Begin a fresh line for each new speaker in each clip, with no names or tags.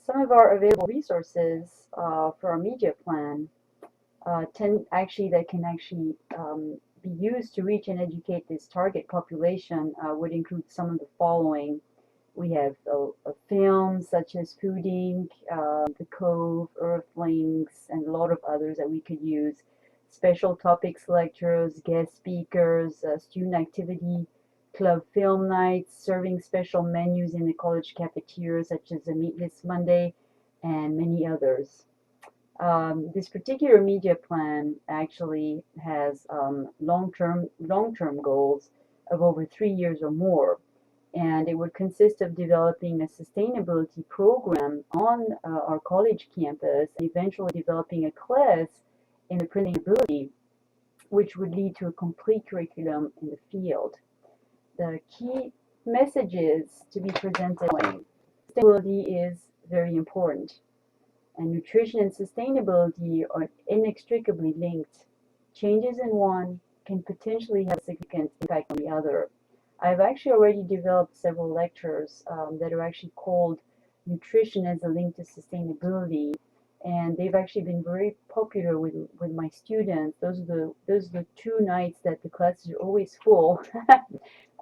Some of our available resources for our media plan that can actually be used to reach and educate this target population would include some of the following. We have films such as Food Inc., The Cove, Earthlings, and a lot of others that we could use. Special topics lectures, guest speakers, student activity, club film nights, serving special menus in the college cafeteria such as the Meatless Monday, and many others. This particular media plan actually has long-term goals of over 3 years or more, and it would consist of developing a sustainability program on our college campus, and eventually developing a class in the sustainability, which would lead to a complete curriculum in the field. The key messages to be presented: sustainability is very important, and nutrition and sustainability are inextricably linked. Changes in one can potentially have a significant impact on the other. I've actually already developed several lectures that are actually called Nutrition as a Link to Sustainability, and they've actually been very popular with my students. Those are the 2 nights that the classes are always full.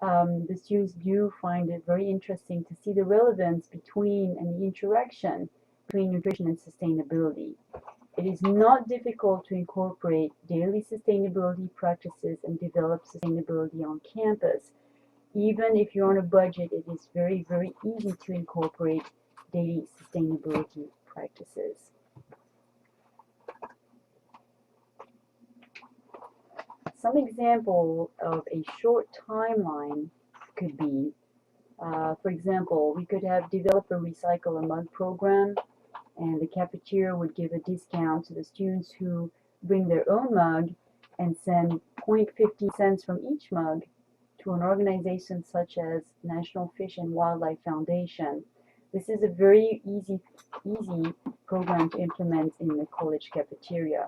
The students do find it very interesting to see the relevance between and the interaction between nutrition and sustainability. It is not difficult to incorporate daily sustainability practices and develop sustainability on campus. Even if you're on a budget, it is very, very easy to incorporate daily sustainability practices. Some example of a short timeline could be, for example, we could have developed a recycle a mug program, and the cafeteria would give a discount to the students who bring their own mug and send 0.50 cents from each mug to an organization such as National Fish and Wildlife Foundation. This is a very easy program to implement in the college cafeteria.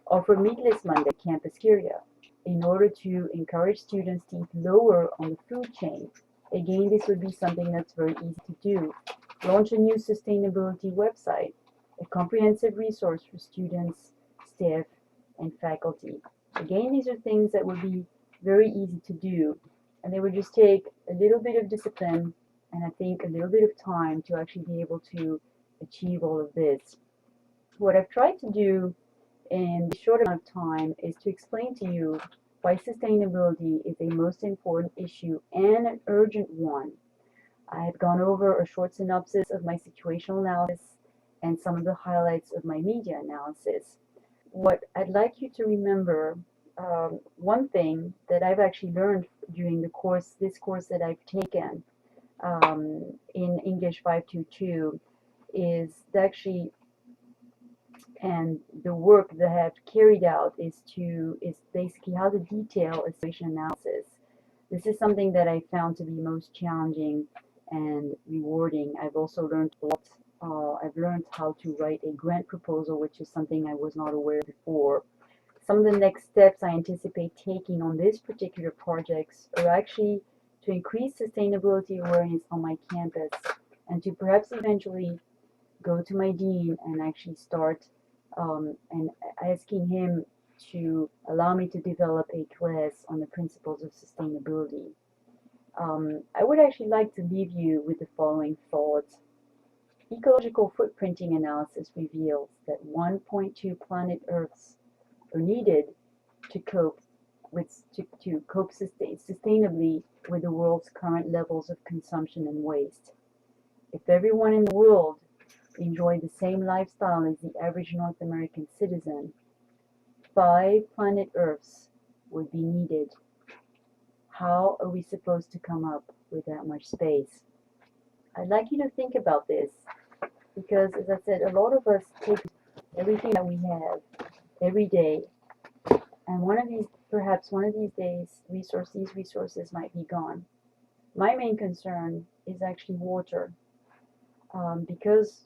Offer Meatless Monday campus cafeteria in order to encourage students to eat lower on the food chain. Again, this would be something that's very easy to do. Launch a new sustainability website, a comprehensive resource for students, staff, and faculty. Again, these are things that would be very easy to do, and they would just take a little bit of discipline and I think a little bit of time to actually be able to achieve all of this. What I've tried to do in a short amount of time is to explain to you why sustainability is a most important issue and an urgent one. I have gone over a short synopsis of my situational analysis and some of the highlights of my media analysis. What I'd like you to remember, one thing that I've actually learned during this course that I've taken in English 522 is actually, and the work that I have carried out is basically how to detail a situation analysis. This is something that I found to be most challenging and rewarding. I've also learned a lot. I've learned how to write a grant proposal, which is something I was not aware of before. Some of the next steps I anticipate taking on this particular projects are actually to increase sustainability awareness on my campus and to perhaps eventually go to my dean and actually start and asking him to allow me to develop a class on the principles of sustainability. I would actually like to leave you with the following thoughts. Ecological footprinting analysis reveals that 1.2 planet Earths are needed to cope sustainably with the world's current levels of consumption and waste. If everyone in the world enjoyed the same lifestyle as the average North American citizen, 5 planet Earths would be needed. How are we supposed to come up with that much space? I'd like you to think about this because, as I said, a lot of us take everything that we have every day, and perhaps one of these days, these resources might be gone. My main concern is actually water, because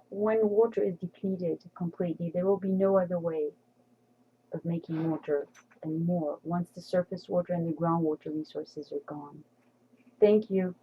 when water is depleted completely, there will be no other way of making water anymore once the surface water and the groundwater resources are gone. Thank you.